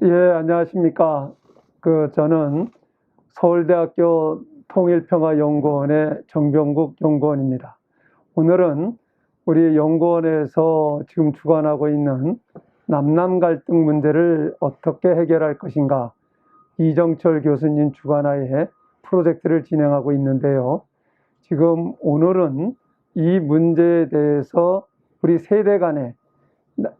예, 안녕하십니까. 저는 서울대학교 통일평화연구원의 정병국 연구원입니다. 오늘은 우리 연구원에서 지금 주관하고 있는 남남 갈등 문제를 어떻게 해결할 것인가, 이정철 교수님 주관하에 프로젝트를 진행하고 있는데요. 지금 오늘은 이 문제에 대해서 우리 세대 간에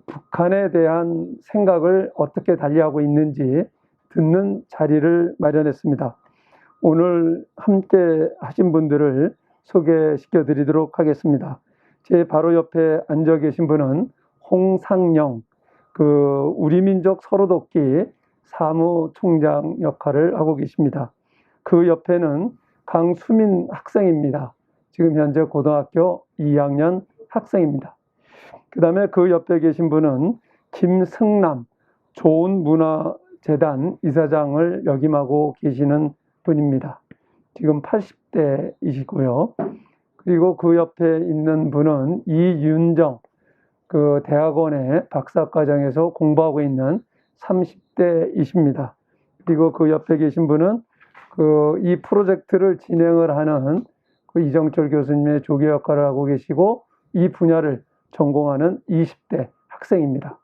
북한에 대한 생각을 어떻게 달리하고 있는지 듣는 자리를 마련했습니다. 오늘 함께 하신 분들을 소개시켜 드리도록 하겠습니다. 제 바로 옆에 앉아 계신 분은 홍상영, 우리민족 서로돕기 사무총장 역할을 하고 계십니다. 그 옆에는 강수민 학생입니다. 지금 현재 고등학교 2학년 학생입니다. 그 다음에 그 옆에 계신 분은 김승남 좋은문화재단 이사장을 역임하고 계시는 분입니다. 지금 80대이시고요. 그리고 그 옆에 있는 분은 이윤정, 대학원의 박사과정에서 공부하고 있는 30대이십니다. 그리고 그 옆에 계신 분은 이 프로젝트를 진행을 하는 이정철 교수님의 조교 역할을 하고 계시고 이 분야를 전공하는 20대 학생입니다.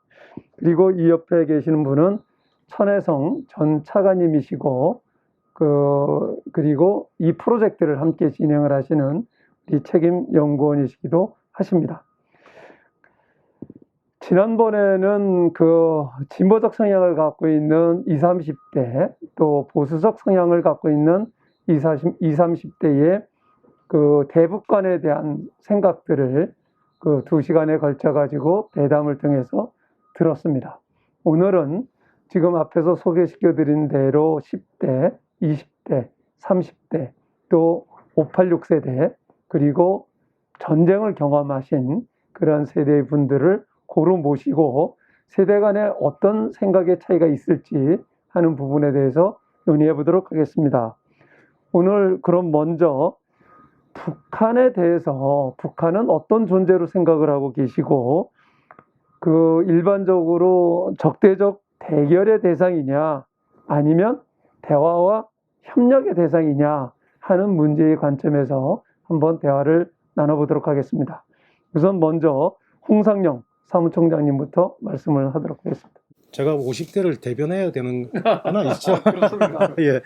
그리고 이 옆에 계시는 분은 천혜성 전 차관님이시고 그리고 이 프로젝트를 함께 진행을 하시는 우리 책임 연구원이시기도 하십니다. 지난번에는 진보적 성향을 갖고 있는 20, 30대 또 보수적 성향을 갖고 있는 20, 30대의 대북관에 대한 생각들을 2시간에 걸쳐 가지고 대담을 통해서 들었습니다. 오늘은 지금 앞에서 소개시켜 드린 대로 10대, 20대, 30대, 또 586세대, 그리고 전쟁을 경험하신 그런 세대의 분들을 고루 모시고 세대 간에 어떤 생각의 차이가 있을지 하는 부분에 대해서 논의해 보도록 하겠습니다. 오늘 그럼 먼저 북한에 대해서 북한은 어떤 존재로 생각을 하고 계시고 일반적으로 적대적 대결의 대상이냐 아니면 대화와 협력의 대상이냐 하는 문제의 관점에서 한번 대화를 나눠보도록 하겠습니다. 우선 먼저 홍상영 사무총장님부터 말씀을 하도록 하겠습니다. 제가 50대를 대변해야 되는 하나 있죠. 그렇습니다. 예.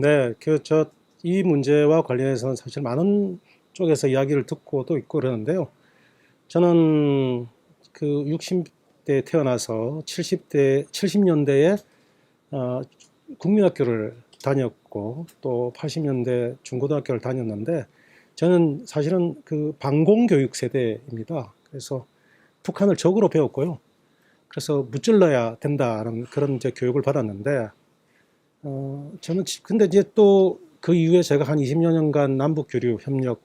네. 이 문제와 관련해서는 사실 많은 쪽에서 이야기를 듣고 또 있고 그러는데요. 저는 60대 태어나서 70년대에 국민학교를 다녔고 또 80년대 중고등학교를 다녔는데 저는 사실은 방공교육 세대입니다. 그래서 북한을 적으로 배웠고요. 그래서 무찔러야 된다는 그런 교육을 받았는데 저는 근데 이제 또 그 이후에 제가 한 20여 년간 남북 교류 협력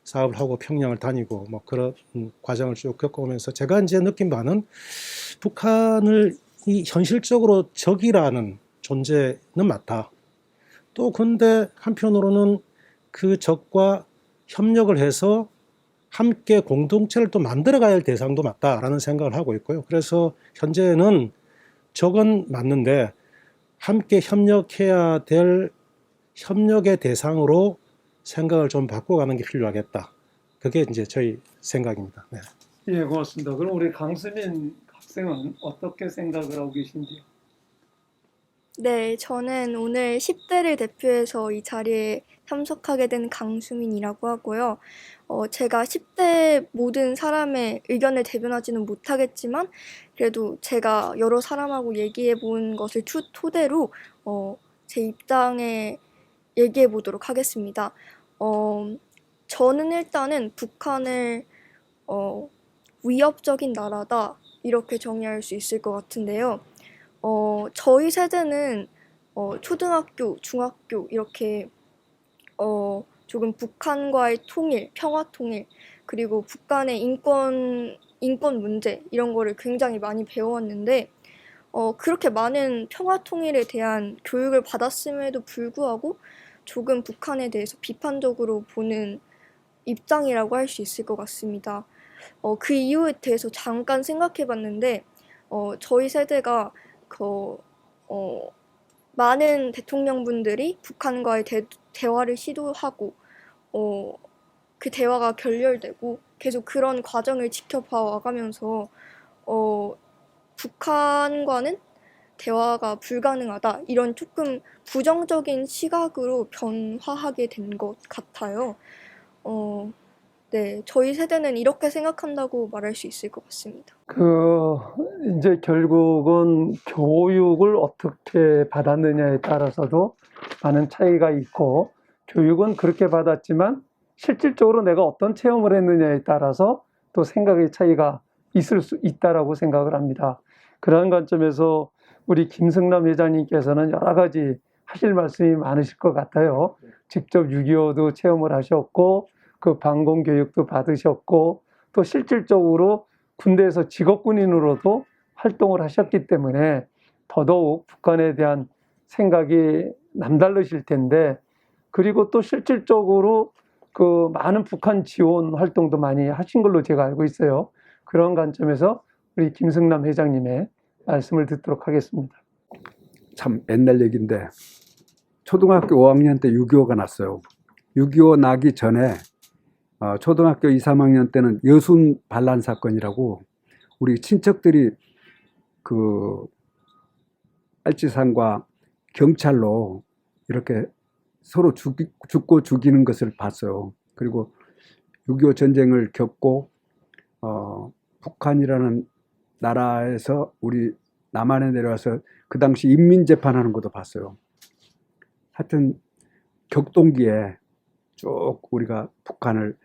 사업을 하고 평양을 다니고 뭐 그런 과정을 쭉 겪어오면서 제가 이제 느낀 바는 북한을 현실적으로 적이라는 존재는 맞다. 또 근데 한편으로는 그 적과 협력을 해서 함께 공동체를 또 만들어가야 할 대상도 맞다라는 생각을 하고 있고요. 그래서 현재는 적은 맞는데 함께 협력해야 될 협력의 대상으로 생각을 좀 바꿔가는 게 필요하겠다. 그게 이제 저희 생각입니다. 네. 예, 고맙습니다. 그럼 우리 강수민 학생은 어떻게 생각을 하고 계신지요? 네, 저는 오늘 10대를 대표해서 이 자리에 참석하게 된 강수민이라고 하고요. 제가 10대 모든 사람의 의견을 대변하지는 못하겠지만, 그래도 제가 여러 사람하고 얘기해 본 것을 토대로, 제 입장에 얘기해 보도록 하겠습니다. 저는 일단은 북한을, 위협적인 나라다, 이렇게 정의할 수 있을 것 같은데요. 저희 세대는 초등학교, 중학교 이렇게 조금 북한과의 통일, 평화 통일, 그리고 북한의 인권 문제 이런 거를 굉장히 많이 배워왔는데 그렇게 많은 평화 통일에 대한 교육을 받았음에도 불구하고 조금 북한에 대해서 비판적으로 보는 입장이라고 할 수 있을 것 같습니다. 그 이유에 대해서 잠깐 생각해 봤는데 저희 세대가 많은 대통령분들이 북한과의 대화를 시도하고 그 대화가 결렬되고 계속 그런 과정을 지켜봐 와가면서 북한과는 대화가 불가능하다 이런 조금 부정적인 시각으로 변화하게 된 것 같아요. 네, 저희 세대는 이렇게 생각한다고 말할 수 있을 것 같습니다. 이제 결국은 교육을 어떻게 받았느냐에 따라서도 많은 차이가 있고, 교육은 그렇게 받았지만 실질적으로 내가 어떤 체험을 했느냐에 따라서 또 생각의 차이가 있을 수 있다라고 생각을 합니다. 그러한 관점에서 우리 김승남 회장님께서는 여러 가지 하실 말씀이 많으실 것 같아요. 직접 6.25도 체험을 하셨고, 그 방공 교육도 받으셨고, 또 실질적으로 군대에서 직업군인으로도 활동을 하셨기 때문에 더더욱 북한에 대한 생각이 남다르실 텐데, 그리고 또 실질적으로 그 많은 북한 지원 활동도 많이 하신 걸로 제가 알고 있어요. 그런 관점에서 우리 김승남 회장님의 말씀을 듣도록 하겠습니다. 참 옛날 얘기인데 초등학교 5학년 때 6.25가 났어요. 6.25 나기 전에 초등학교 2, 3학년 때는 여순 반란 사건이라고 우리 친척들이 그 알지산과 경찰로 이렇게 서로 죽고 죽이는 것을 봤어요. 그리고 6.25 전쟁을 겪고 북한이라는 나라에서 우리 남한에 내려와서 그 당시 인민재판하는 것도 봤어요. 하여튼 격동기에 쭉 우리가 북한을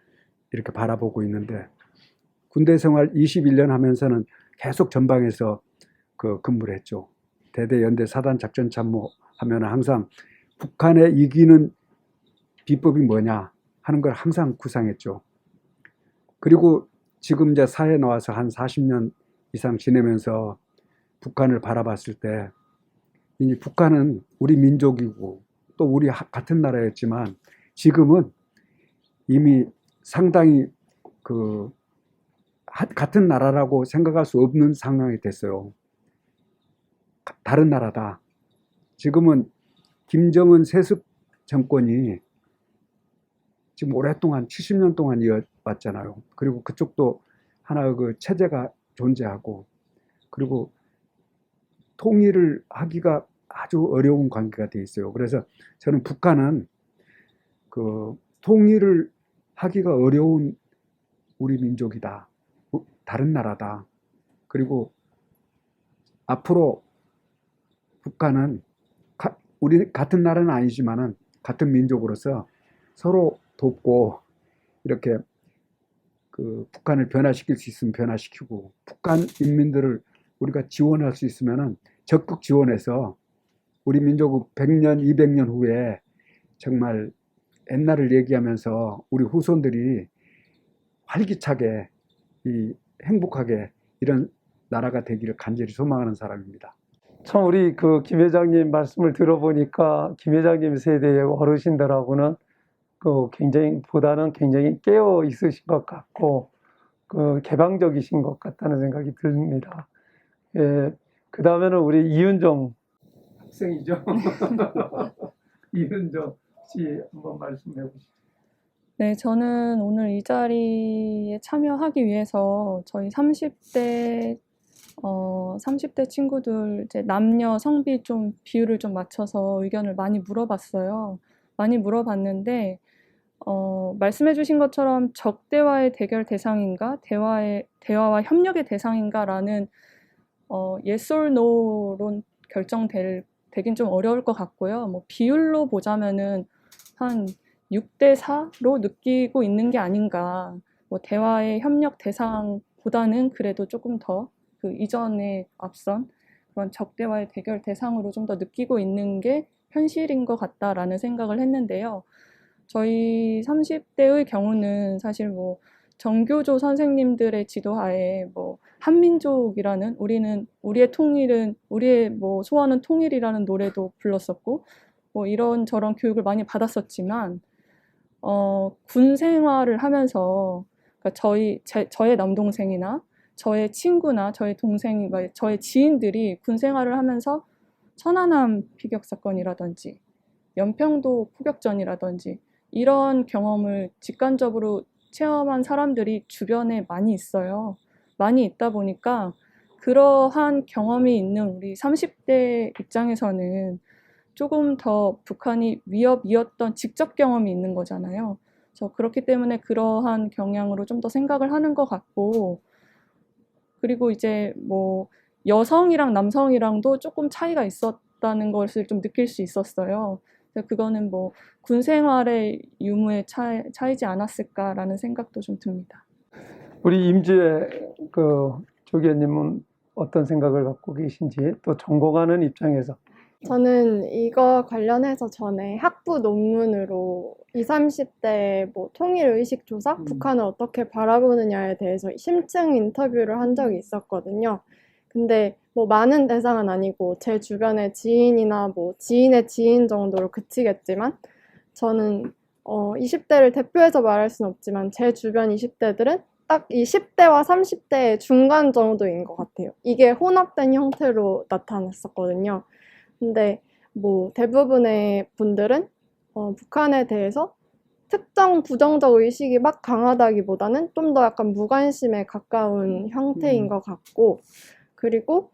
이렇게 바라보고 있는데, 군대 생활 21년 하면서는 계속 전방에서 근무를 했죠. 대대 연대 사단 작전 참모 하면 항상 북한에 이기는 비법이 뭐냐 하는 걸 항상 구상했죠. 그리고 지금 이제 사회에 나와서 한 40년 이상 지내면서 북한을 바라봤을 때, 이 북한은 우리 민족이고 또 우리 같은 나라였지만 지금은 이미 상당히 같은 나라라고 생각할 수 없는 상황이 됐어요. 다른 나라다. 지금은 김정은 세습 정권이 지금 오랫동안 70년 동안 이어왔잖아요. 그리고 그쪽도 하나의 그 체제가 존재하고, 그리고 통일을 하기가 아주 어려운 관계가 돼 있어요. 그래서 저는 북한은 통일을 하기가 어려운 우리 민족이다. 다른 나라다. 그리고 앞으로 북한은 우리 같은 나라는 아니지만은 같은 민족으로서 서로 돕고 이렇게 북한을 변화시킬 수 있으면 변화시키고, 북한 인민들을 우리가 지원할 수 있으면은 적극 지원해서 우리 민족 100년, 200년 후에 정말 옛날을 얘기하면서 우리 후손들이 활기차게 행복하게 이런 나라가 되기를 간절히 소망하는 사람입니다. 참 우리 김 회장님 말씀을 들어보니까 김 회장님 세대의 어르신들하고는 굉장히 깨어 있으신 것 같고 개방적이신 것 같다는 생각이 듭니다. 예, 그 다음에는 우리 이은정 학생이죠. 이은정 씨 한번 말씀해 보시죠. 네, 저는 오늘 이 자리에 참여하기 위해서 저희 30대 친구들 이제 남녀 성비 좀 비율을 좀 맞춰서 의견을 많이 물어봤어요. 많이 물어봤는데 말씀해 주신 것처럼 적대와의 대결 대상인가, 대화와 협력의 대상인가라는 yes or no론 되긴 좀 어려울 것 같고요. 뭐 비율로 보자면은 한 6대 4로 느끼고 있는 게 아닌가. 뭐 대화의 협력 대상보다는 그래도 조금 더 그 이전에 앞선 그런 적대와의 대결 대상으로 좀 더 느끼고 있는 게 현실인 것 같다라는 생각을 했는데요. 저희 30대의 경우는 사실 뭐 정교조 선생님들의 지도하에 뭐 한민족이라는 우리의 통일은 우리의 뭐 소원은 통일이라는 노래도 불렀었고 뭐 이런저런 교육을 많이 받았었지만 군 생활을 하면서 그러니까 저의 남동생이나 저의 친구나 저의 동생, 저의 지인들이 군 생활을 하면서 천안함 피격 사건이라든지 연평도 포격전이라든지 이런 경험을 직관적으로 체험한 사람들이 주변에 많이 있어요. 많이 있다 보니까 그러한 경험이 있는 우리 30대 입장에서는 조금 더 북한이 위협이었던 직접 경험이 있는 거잖아요. 그래서 그렇기 때문에 그러한 경향으로 좀 더 생각을 하는 것 같고, 그리고 이제 뭐 여성이랑 남성이랑도 조금 차이가 있었다는 것을 좀 느낄 수 있었어요. 그래서 그거는 뭐 군 생활의 유무의 차이지 않았을까라는 생각도 좀 듭니다. 우리 임지혜 그 조교님은 어떤 생각을 갖고 계신지, 또 전공하는 입장에서. 저는 이거 관련해서 전에 학부 논문으로 20, 30대 뭐 통일의식 조사, 북한을 어떻게 바라보느냐에 대해서 심층 인터뷰를 한 적이 있었거든요. 근데 뭐 많은 대상은 아니고 제 주변의 지인이나 뭐 지인의 지인 정도로 그치겠지만, 저는 20대를 대표해서 말할 수는 없지만 제 주변 20대들은 딱 이 10대와 30대의 중간 정도인 것 같아요. 이게 혼합된 형태로 나타났었거든요. 근데 뭐 대부분의 분들은 북한에 대해서 특정 부정적 의식이 막 강하다기보다는 좀 더 약간 무관심에 가까운 형태인 것 같고, 그리고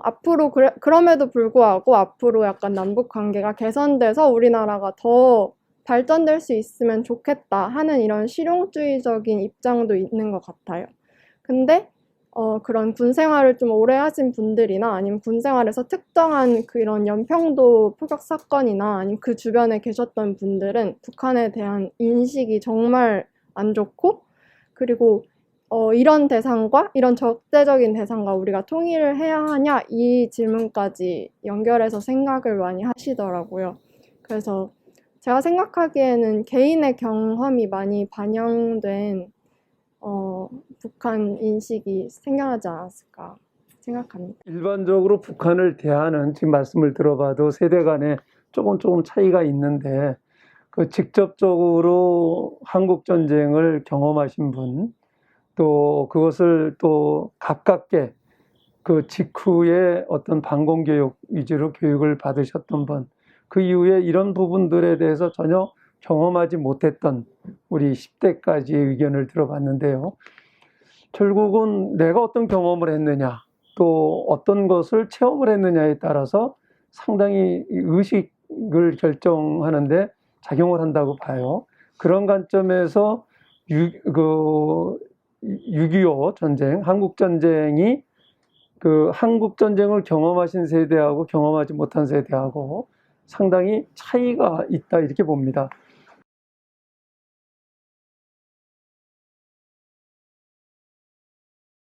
앞으로 그럼에도 불구하고 앞으로 약간 남북 관계가 개선돼서 우리나라가 더 발전될 수 있으면 좋겠다 하는 이런 실용주의적인 입장도 있는 것 같아요. 근데 그런 군 생활을 좀 오래 하신 분들이나 아니면 군 생활에서 특정한 그런 연평도 포격 사건이나 아니면 그 주변에 계셨던 분들은 북한에 대한 인식이 정말 안 좋고, 그리고 이런 대상과 이런 적대적인 대상과 우리가 통일을 해야 하냐, 이 질문까지 연결해서 생각을 많이 하시더라고요. 그래서 제가 생각하기에는 개인의 경험이 많이 반영된 북한 인식이 생겨나지 않았을까 생각합니다. 일반적으로 북한을 대하는, 지금 말씀을 들어봐도 세대 간에 조금 차이가 있는데, 그 직접적으로 한국 전쟁을 경험하신 분, 또 그것을 또 가깝게 그 직후에 어떤 반공교육 위주로 교육을 받으셨던 분, 그 이후에 이런 부분들에 대해서 전혀 경험하지 못했던 우리 10대까지의 의견을 들어봤는데요. 결국은 내가 어떤 경험을 했느냐, 또 어떤 것을 체험을 했느냐에 따라서 상당히 의식을 결정하는데 작용을 한다고 봐요. 그런 관점에서 6.25 전쟁, 한국 전쟁이 그 한국 전쟁을 경험하신 세대하고 경험하지 못한 세대하고 상당히 차이가 있다, 이렇게 봅니다.